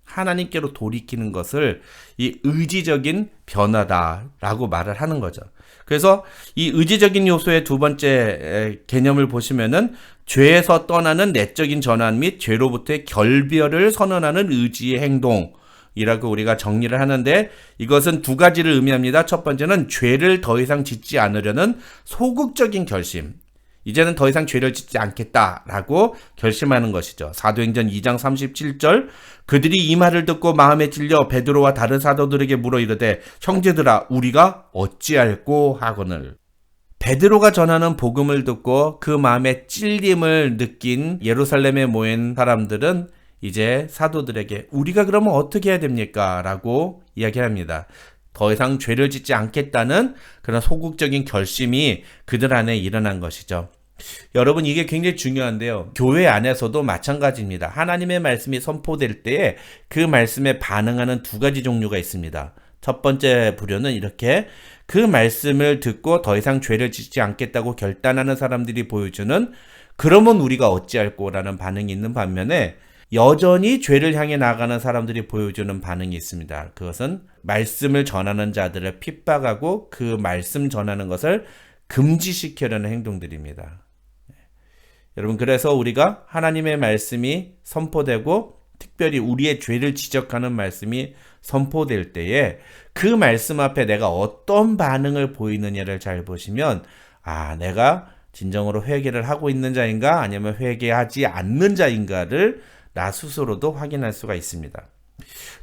하나님께로 돌이키는 것을 이 의지적인 변화다라고 말을 하는 거죠. 그래서 이 의지적인 요소의 두 번째 개념을 보시면은 죄에서 떠나는 내적인 전환 및 죄로부터의 결별을 선언하는 의지의 행동이라고 우리가 정리를 하는데, 이것은 두 가지를 의미합니다. 첫 번째는 죄를 더 이상 짓지 않으려는 소극적인 결심. 이제는 더 이상 죄를 짓지 않겠다라고 결심하는 것이죠. 사도행전 2장 37절, 그들이 이 말을 듣고 마음에 찔려 베드로와 다른 사도들에게 물어 이르되 형제들아 우리가 어찌할꼬 하거늘. 베드로가 전하는 복음을 듣고 그 마음에 찔림을 느낀 예루살렘에 모인 사람들은 이제 사도들에게 우리가 그러면 어떻게 해야 됩니까? 라고 이야기합니다. 더 이상 죄를 짓지 않겠다는 그런 소극적인 결심이 그들 안에 일어난 것이죠. 여러분, 이게 굉장히 중요한데요. 교회 안에서도 마찬가지입니다. 하나님의 말씀이 선포될 때에 그 말씀에 반응하는 두 가지 종류가 있습니다. 첫 번째 부류는 이렇게 그 말씀을 듣고 더 이상 죄를 짓지 않겠다고 결단하는 사람들이 보여주는 그러면 우리가 어찌할꼬라는 반응이 있는 반면에, 여전히 죄를 향해 나가는 사람들이 보여주는 반응이 있습니다. 그것은 말씀을 전하는 자들을 핍박하고 그 말씀 전하는 것을 금지시키려는 행동들입니다. 여러분, 그래서 우리가 하나님의 말씀이 선포되고 특별히 우리의 죄를 지적하는 말씀이 선포될 때에 그 말씀 앞에 내가 어떤 반응을 보이느냐를 잘 보시면, 내가 진정으로 회개를 하고 있는 자인가 아니면 회개하지 않는 자인가를 나 스스로도 확인할 수가 있습니다.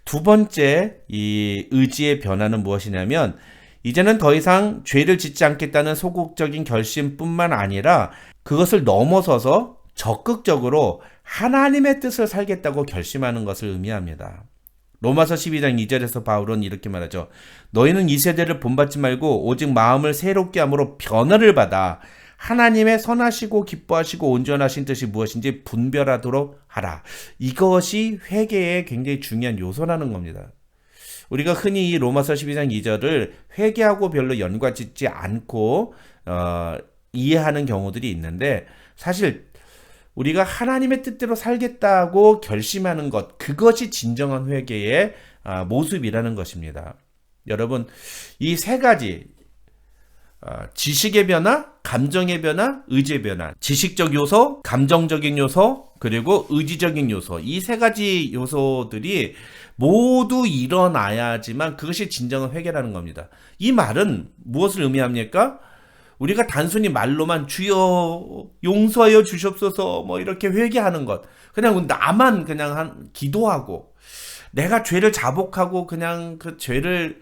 두 번째 이 의지의 변화는 무엇이냐면, 이제는 더 이상 죄를 짓지 않겠다는 소극적인 결심뿐만 아니라 그것을 넘어서서 적극적으로 하나님의 뜻을 살겠다고 결심하는 것을 의미합니다. 로마서 12장 2절에서 바울은 이렇게 말하죠. 너희는 이 세대를 본받지 말고 오직 마음을 새롭게 함으로 변화를 받아 하나님의 선하시고 기뻐하시고 온전하신 뜻이 무엇인지 분별하도록 하라. 이것이 회개의 굉장히 중요한 요소라는 겁니다. 우리가 흔히 이 로마서 12장 2절을 회개하고 별로 연관짓지 않고 이해하는 경우들이 있는데, 사실 우리가 하나님의 뜻대로 살겠다고 결심하는 것, 그것이 진정한 회개의 모습이라는 것입니다. 여러분, 이 세 가지, 지식의 변화, 감정의 변화, 의지의 변화, 지식적 요소, 감정적인 요소, 그리고 의지적인 요소, 이 세 가지 요소들이 모두 일어나야지만 그것이 진정한 회개라는 겁니다. 이 말은 무엇을 의미합니까? 우리가 단순히 말로만 주여 용서하여 주시옵소서 뭐 이렇게 회개하는 것, 그냥 나만 그냥 기도하고 내가 죄를 자복하고 그냥 그 죄를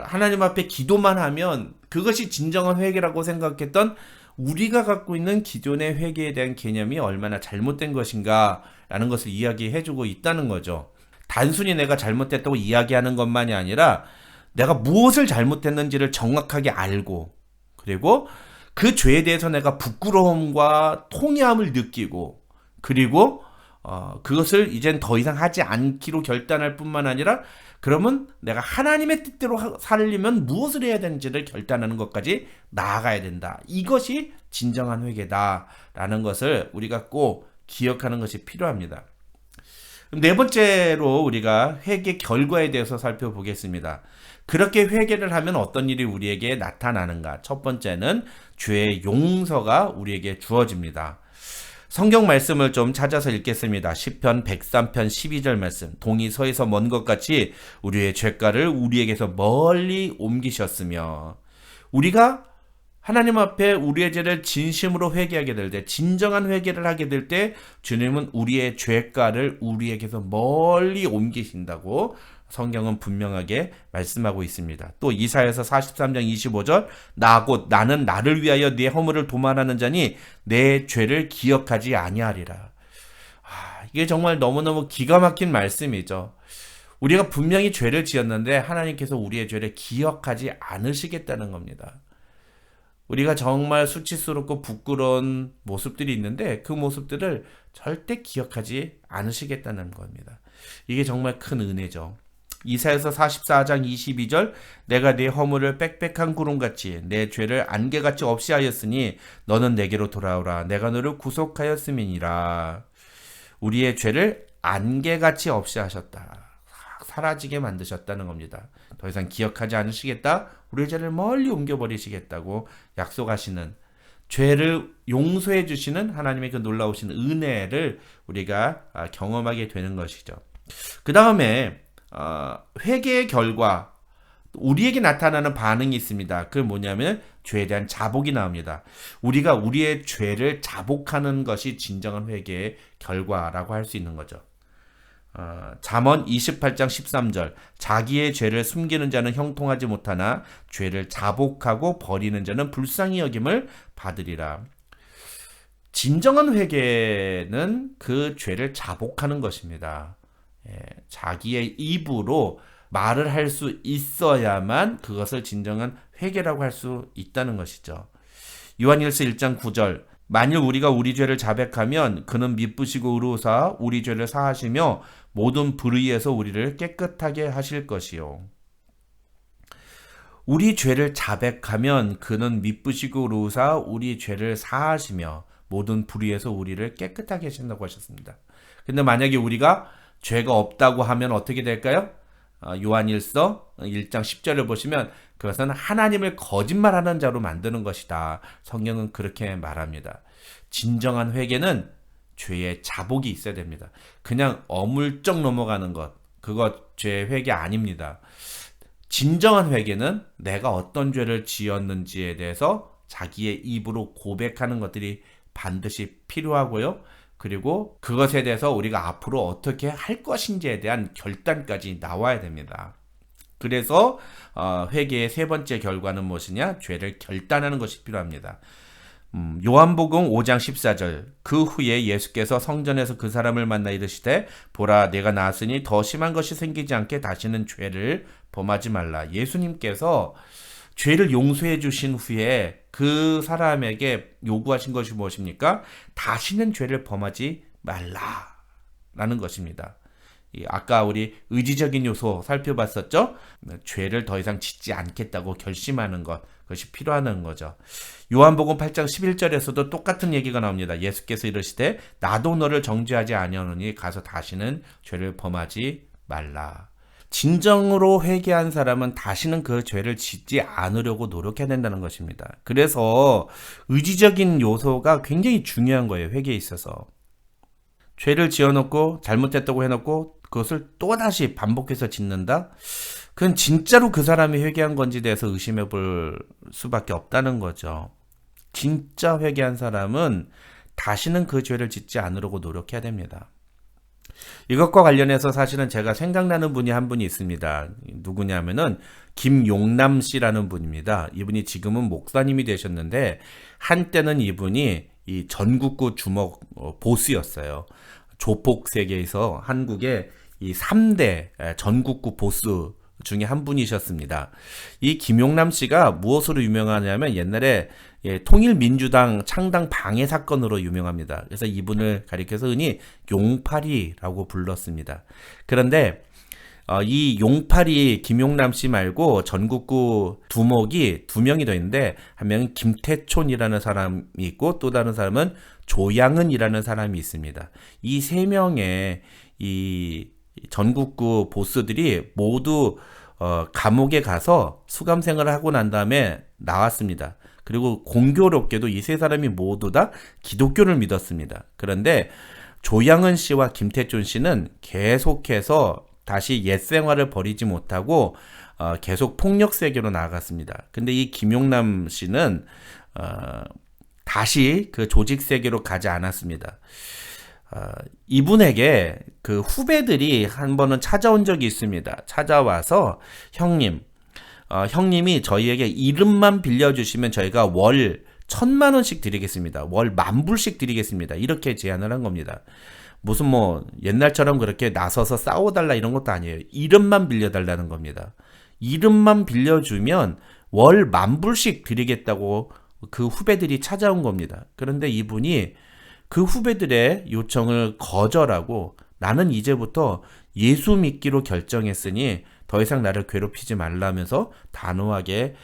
하나님 앞에 기도만 하면 그것이 진정한 회개라고 생각했던 우리가 갖고 있는 기존의 회개에 대한 개념이 얼마나 잘못된 것인가 라는 것을 이야기해주고 있다는 거죠. 단순히 내가 잘못했다고 이야기하는 것만이 아니라 내가 무엇을 잘못했는지를 정확하게 알고, 그리고 그 죄에 대해서 내가 부끄러움과 통회함을 느끼고, 그리고 그것을 이젠 더 이상 하지 않기로 결단할 뿐만 아니라 그러면 내가 하나님의 뜻대로 살려면 무엇을 해야 되는지를 결단하는 것까지 나아가야 된다. 이것이 진정한 회개다라는 것을 우리가 꼭 기억하는 것이 필요합니다. 네 번째로 우리가 회개 결과에 대해서 살펴보겠습니다. 그렇게 회개를 하면 어떤 일이 우리에게 나타나는가? 첫 번째는 죄의 용서가 우리에게 주어집니다. 성경 말씀을 좀 찾아서 읽겠습니다. 시편 103편 12절 말씀. 동이 서에서 먼 것 같이 우리의 죄가를 우리에게서 멀리 옮기셨으며, 우리가 하나님 앞에 우리의 죄를 진심으로 회개하게 될 때, 진정한 회개를 하게 될 때 주님은 우리의 죄가를 우리에게서 멀리 옮기신다고 성경은 분명하게 말씀하고 있습니다. 또 이사야서 43장 25절 나 곧 나는 나를 위하여 네 허물을 도말하는 자니 내 죄를 기억하지 아니하리라. 이게 정말 너무너무 기가 막힌 말씀이죠. 우리가 분명히 죄를 지었는데 하나님께서 우리의 죄를 기억하지 않으시겠다는 겁니다. 우리가 정말 수치스럽고 부끄러운 모습들이 있는데 그 모습들을 절대 기억하지 않으시겠다는 겁니다. 이게 정말 큰 은혜죠. 이사야서 44장 22절 내가 네 허물을 빽빽한 구름같이 내 죄를 안개같이 없이 하였으니 너는 내게로 돌아오라 내가 너를 구속하였음이니라. 우리의 죄를 안개같이 없이 하셨다. 사라지게 만드셨다는 겁니다. 더 이상 기억하지 않으시겠다. 우리의 죄를 멀리 옮겨버리시겠다고 약속하시는, 죄를 용서해 주시는 하나님의 그 놀라우신 은혜를 우리가 경험하게 되는 것이죠. 그 다음에 회개의 결과 우리에게 나타나는 반응이 있습니다. 그게 뭐냐면 죄에 대한 자복이 나옵니다. 우리가 우리의 죄를 자복하는 것이 진정한 회개의 결과라고 할 수 있는 거죠. 잠언 28장 13절 자기의 죄를 숨기는 자는 형통하지 못하나 죄를 자복하고 버리는 자는 불쌍히 여김을 받으리라. 진정한 회개는 그 죄를 자복하는 것입니다. 자기의 입으로 말을 할 수 있어야만 그것을 진정한 회개라고 할 수 있다는 것이죠. 요한일서 1장 9절 만일 우리가 우리 죄를 자백하면 그는 미쁘시고 의로우사 우리 죄를 사하시며 모든 불의에서 우리를 깨끗하게 하실 것이요. 우리 죄를 자백하면 그는 미쁘시고 의로우사 우리 죄를 사하시며 모든 불의에서 우리를 깨끗하게 하신다고 하셨습니다. 근데 만약에 우리가 죄가 없다고 하면 어떻게 될까요? 요한일서 1장 10절을 보시면 그것은 하나님을 거짓말하는 자로 만드는 것이다. 성경은 그렇게 말합니다. 진정한 회개는 죄의 자복이 있어야 됩니다. 그냥 어물쩍 넘어가는 것, 그것 죄의 회개 아닙니다. 진정한 회개는 내가 어떤 죄를 지었는지에 대해서 자기의 입으로 고백하는 것들이 반드시 필요하고요. 그리고 그것에 대해서 우리가 앞으로 어떻게 할 것인지에 대한 결단까지 나와야 됩니다. 그래서 회개의 세 번째 결과는 무엇이냐? 죄를 결단하는 것이 필요합니다. 요한복음 5장 14절 그 후에 예수께서 성전에서 그 사람을 만나 이르시되 보라 내가 나았으니 더 심한 것이 생기지 않게 다시는 죄를 범하지 말라. 예수님께서 죄를 용서해 주신 후에 그 사람에게 요구하신 것이 무엇입니까? 다시는 죄를 범하지 말라라는 것입니다. 아까 우리 의지적인 요소 살펴봤었죠? 죄를 더 이상 짓지 않겠다고 결심하는 것, 그것이 필요하다는 거죠. 요한복음 8장 11절에서도 똑같은 얘기가 나옵니다. 예수께서 이르시되 나도 너를 정죄하지 아니하노니 가서 다시는 죄를 범하지 말라. 진정으로 회개한 사람은 다시는 그 죄를 짓지 않으려고 노력해야 된다는 것입니다. 그래서 의지적인 요소가 굉장히 중요한 거예요. 회개에 있어서. 죄를 지어놓고 잘못했다고 해놓고 그것을 또다시 반복해서 짓는다? 그건 진짜로 그 사람이 회개한 건지에 대해서 의심해 볼 수밖에 없다는 거죠. 진짜 회개한 사람은 다시는 그 죄를 짓지 않으려고 노력해야 됩니다. 이것과 관련해서 사실은 제가 생각나는 분이 한 분이 있습니다. 누구냐면은 김용남 씨라는 분입니다. 이분이 지금은 목사님이 되셨는데 한때는 이분이 이 전국구 주먹 보스였어요. 조폭 세계에서 한국의 이 3대 전국구 보스 중에 한 분이셨습니다. 이 김용남 씨가 무엇으로 유명하냐면 옛날에 통일민주당 창당 방해 사건으로 유명합니다. 그래서 이분을 가리켜서 흔히 용팔이라고 불렀습니다. 그런데 이 용팔이 김용남 씨 말고 전국구 두목이 두 명이 더 있는데 한 명은 김태촌이라는 사람이 있고 또 다른 사람은 조양은이라는 사람이 있습니다. 이 세 명의 이 전국구 보스들이 모두 감옥에 가서 수감 생활을 하고 난 다음에 나왔습니다. 그리고 공교롭게도 이 세 사람이 모두 다 기독교를 믿었습니다. 그런데 조양은 씨와 김태촌 씨는 계속해서 다시 옛 생활을 버리지 못하고 계속 폭력 세계로 나아갔습니다. 근데 이 김용남 씨는 다시 그 조직 세계로 가지 않았습니다. 이분에게 그 후배들이 한 번은 찾아온 적이 있습니다. 찾아와서 형님이 저희에게 이름만 빌려주시면 저희가 월 1,000만 원씩 드리겠습니다. 월 10,000불씩 드리겠습니다. 이렇게 제안을 한 겁니다. 무슨 옛날처럼 그렇게 나서서 싸워달라 이런 것도 아니에요. 이름만 빌려달라는 겁니다. 이름만 빌려주면 월 10,000불씩 드리겠다고 그 후배들이 찾아온 겁니다. 그런데 이분이 그 후배들의 요청을 거절하고 나는 이제부터 예수 믿기로 결정했으니 더 이상 나를 괴롭히지 말라면서 단호하게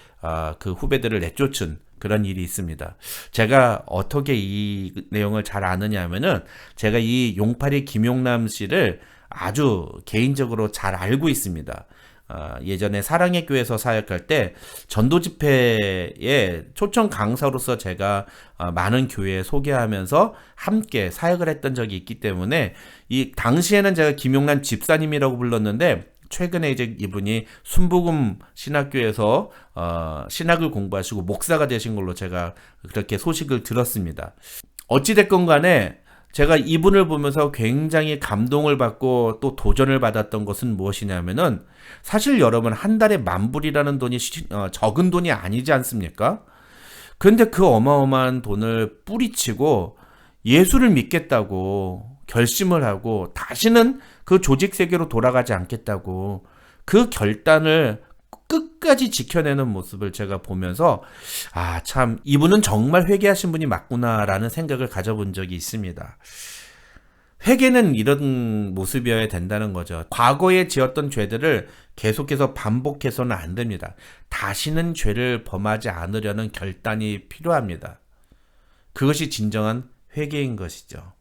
그 후배들을 내쫓은 그런 일이 있습니다. 제가 어떻게 이 내용을 잘 아느냐 하면은 제가 이 용팔이 김용남 씨를 아주 개인적으로 잘 알고 있습니다. 예전에 사랑의 교회에서 사역할 때 전도 집회에 초청 강사로서 제가 많은 교회에 소개하면서 함께 사역을 했던 적이 있기 때문에 이 당시에는 제가 김용남 집사님이라고 불렀는데 최근에 이제 이분이 순복음 신학교에서 신학을 공부하시고 목사가 되신 걸로 제가 그렇게 소식을 들었습니다. 어찌됐건 간에 제가 이분을 보면서 굉장히 감동을 받고 또 도전을 받았던 것은 무엇이냐면은 사실 여러분 한 달에 10,000불이라는 돈이 적은 돈이 아니지 않습니까? 그런데 그 어마어마한 돈을 뿌리치고 예수를 믿겠다고 결심을 하고 다시는 그 조직 세계로 돌아가지 않겠다고 그 결단을 끝까지 지켜내는 모습을 제가 보면서 참 이분은 정말 회개하신 분이 맞구나라는 생각을 가져본 적이 있습니다. 회개는 이런 모습이어야 된다는 거죠. 과거에 지었던 죄들을 계속해서 반복해서는 안 됩니다. 다시는 죄를 범하지 않으려는 결단이 필요합니다. 그것이 진정한 회개인 것이죠.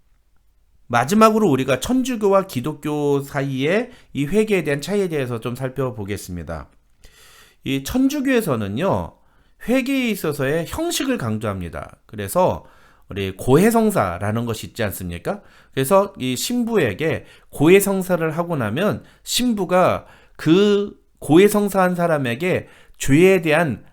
마지막으로 우리가 천주교와 기독교 사이의 이 회개에 대한 차이에 대해서 좀 살펴보겠습니다. 이 천주교에서는요, 회개에 있어서의 형식을 강조합니다. 그래서 우리 고해성사라는 것이 있지 않습니까? 그래서 이 신부에게 고해성사를 하고 나면 신부가 그 고해성사한 사람에게 죄에 대한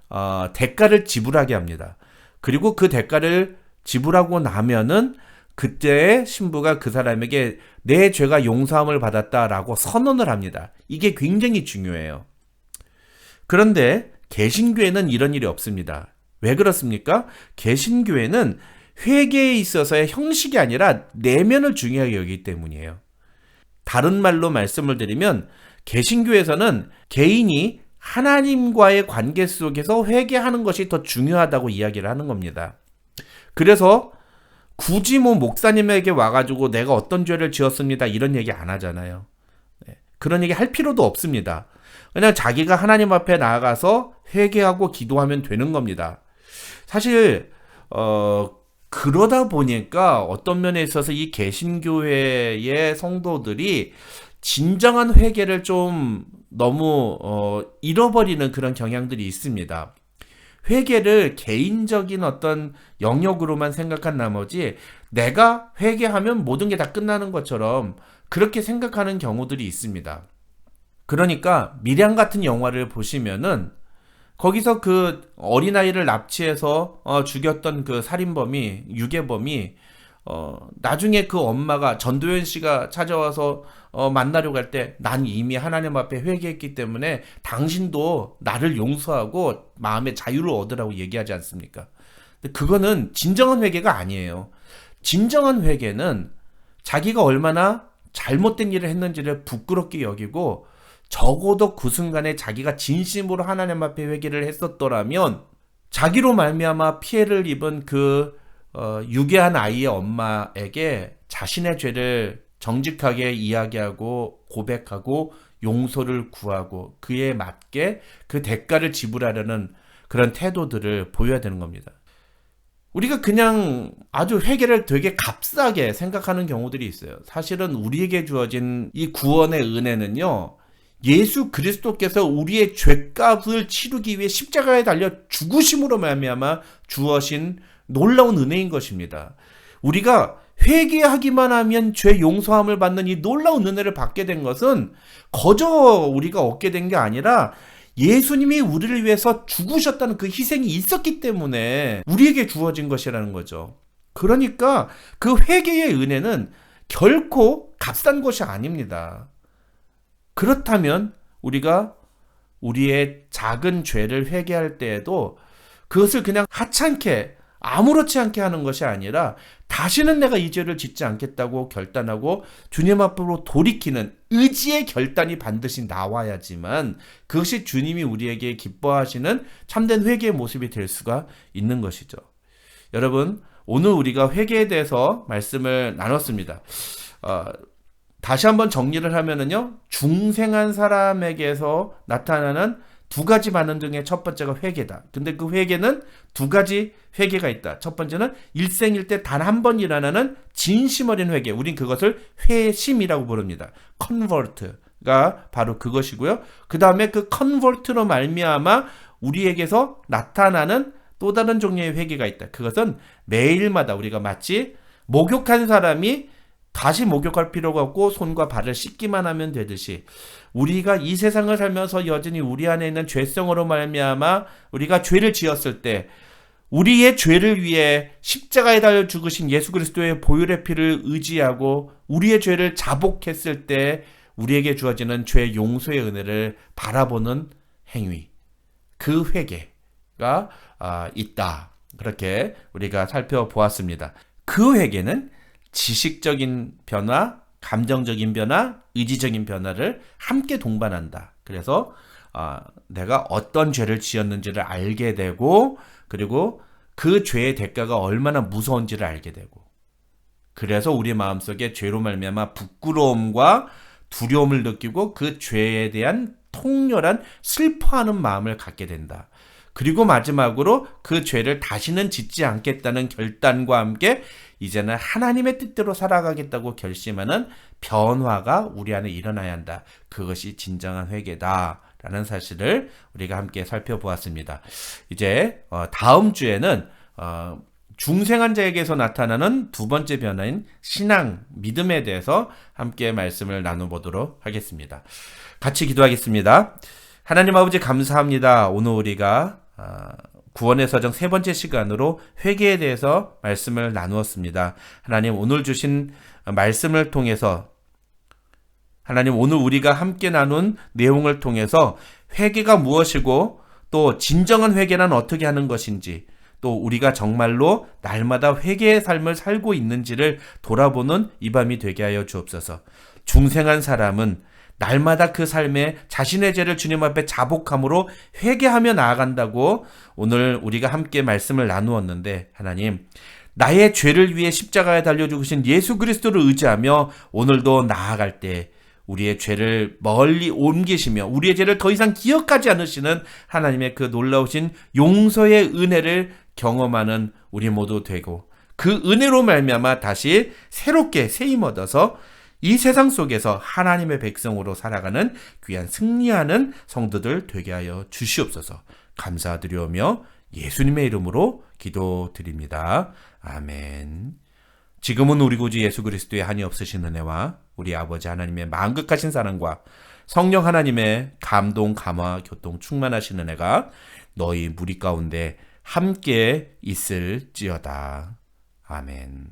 대가를 지불하게 합니다. 그리고 그 대가를 지불하고 나면은 그때 신부가 그 사람에게 내 죄가 용서함을 받았다라고 선언을 합니다. 이게 굉장히 중요해요. 그런데 개신교에는 이런 일이 없습니다. 왜 그렇습니까? 개신교에는 회개에 있어서의 형식이 아니라 내면을 중요하게 여기기 때문이에요. 다른 말로 말씀을 드리면 개신교에서는 개인이 하나님과의 관계 속에서 회개하는 것이 더 중요하다고 이야기를 하는 겁니다. 그래서 굳이 목사님에게 와가지고 내가 어떤 죄를 지었습니다 이런 얘기 안 하잖아요. 그런 얘기 할 필요도 없습니다. 그냥 자기가 하나님 앞에 나아가서 회개하고 기도하면 되는 겁니다. 사실 그러다 보니까 어떤 면에 있어서 이 개신교회의 성도들이 진정한 회개를 좀 너무 잃어버리는 그런 경향들이 있습니다. 회개를 개인적인 어떤 영역으로만 생각한 나머지 내가 회개하면 모든 게 다 끝나는 것처럼 그렇게 생각하는 경우들이 있습니다. 그러니까 밀양 같은 영화를 보시면은 거기서 그 어린아이를 납치해서 죽였던 그 살인범이 유괴범이 나중에 그 엄마가 전도연 씨가 찾아와서 만나려고 할 때 난 이미 하나님 앞에 회개했기 때문에 당신도 나를 용서하고 마음의 자유를 얻으라고 얘기하지 않습니까? 근데 그거는 진정한 회개가 아니에요. 진정한 회개는 자기가 얼마나 잘못된 일을 했는지를 부끄럽게 여기고 적어도 그 순간에 자기가 진심으로 하나님 앞에 회개를 했었더라면 자기로 말미암아 피해를 입은 그 유괴한 아이의 엄마에게 자신의 죄를 정직하게 이야기하고 고백하고 용서를 구하고 그에 맞게 그 대가를 지불하려는 그런 태도들을 보여야 되는 겁니다. 우리가 그냥 아주 회개를 되게 값싸게 생각하는 경우들이 있어요. 사실은 우리에게 주어진 이 구원의 은혜는요, 예수 그리스도께서 우리의 죄값을 치르기 위해 십자가에 달려 죽으심으로 말미암아 주어진 놀라운 은혜인 것입니다. 우리가 회개하기만 하면 죄 용서함을 받는 이 놀라운 은혜를 받게 된 것은 거저 우리가 얻게 된 게 아니라 예수님이 우리를 위해서 죽으셨다는 그 희생이 있었기 때문에 우리에게 주어진 것이라는 거죠. 그러니까 그 회개의 은혜는 결코 값싼 것이 아닙니다. 그렇다면 우리가 우리의 작은 죄를 회개할 때에도 그것을 그냥 하찮게 아무렇지 않게 하는 것이 아니라 다시는 내가 이 죄를 짓지 않겠다고 결단하고 주님 앞으로 돌이키는 의지의 결단이 반드시 나와야지만 그것이 주님이 우리에게 기뻐하시는 참된 회개의 모습이 될 수가 있는 것이죠. 여러분, 오늘 우리가 회개에 대해서 말씀을 나눴습니다. 다시 한번 정리를 하면은요, 중생한 사람에게서 나타나는 두 가지 반응 중에 첫 번째가 회개다. 근데 그 회개는 두 가지 회개가 있다. 첫 번째는 일생일 때 단 한 번 일어나는 진심 어린 회개. 우린 그것을 회심이라고 부릅니다. 컨버트가 바로 그것이고요. 그 다음에 그 컨버트로 말미암아 우리에게서 나타나는 또 다른 종류의 회개가 있다. 그것은 매일마다 우리가 마치 목욕한 사람이 다시 목욕할 필요가 없고 손과 발을 씻기만 하면 되듯이 우리가 이 세상을 살면서 여전히 우리 안에 있는 죄성으로 말미암아 우리가 죄를 지었을 때 우리의 죄를 위해 십자가에 달려 죽으신 예수 그리스도의 보혈의 피를 의지하고 우리의 죄를 자복했을 때 우리에게 주어지는 죄 용서의 은혜를 바라보는 행위, 그 회개가 있다. 그렇게 우리가 살펴보았습니다. 그 회개는 지식적인 변화, 감정적인 변화, 의지적인 변화를 함께 동반한다. 그래서 내가 어떤 죄를 지었는지를 알게 되고 그리고 그 죄의 대가가 얼마나 무서운지를 알게 되고 그래서 우리 마음속에 죄로 말미암아 부끄러움과 두려움을 느끼고 그 죄에 대한 통렬한 슬퍼하는 마음을 갖게 된다. 그리고 마지막으로 그 죄를 다시는 짓지 않겠다는 결단과 함께 이제는 하나님의 뜻대로 살아가겠다고 결심하는 변화가 우리 안에 일어나야 한다. 그것이 진정한 회개다라는 사실을 우리가 함께 살펴보았습니다. 이제 다음 주에는 중생한 자에게서 나타나는 두 번째 변화인 신앙, 믿음에 대해서 함께 말씀을 나눠보도록 하겠습니다. 같이 기도하겠습니다. 하나님 아버지 감사합니다. 오늘 우리가 구원의 서정 세 번째 시간으로 회개에 대해서 말씀을 나누었습니다. 하나님 오늘 주신 말씀을 통해서 하나님 오늘 우리가 함께 나눈 내용을 통해서 회개가 무엇이고 또 진정한 회개란 어떻게 하는 것인지 또 우리가 정말로 날마다 회개의 삶을 살고 있는지를 돌아보는 이 밤이 되게 하여 주옵소서. 중생한 사람은 날마다 그 삶에 자신의 죄를 주님 앞에 자복함으로 회개하며 나아간다고 오늘 우리가 함께 말씀을 나누었는데 하나님 나의 죄를 위해 십자가에 달려 죽으신 예수 그리스도를 의지하며 오늘도 나아갈 때 우리의 죄를 멀리 옮기시며 우리의 죄를 더 이상 기억하지 않으시는 하나님의 그 놀라우신 용서의 은혜를 경험하는 우리 모두 되고 그 은혜로 말미암아 다시 새롭게 새 힘 얻어서 이 세상 속에서 하나님의 백성으로 살아가는 귀한 승리하는 성도들 되게 하여 주시옵소서. 감사드리오며 예수님의 이름으로 기도드립니다. 아멘. 지금은 우리 구주 예수 그리스도의 한이 없으신 은혜와 우리 아버지 하나님의 만극하신 사랑과 성령 하나님의 감동, 감화, 교통 충만하신 은혜가 너희 무리 가운데 함께 있을지어다. 아멘.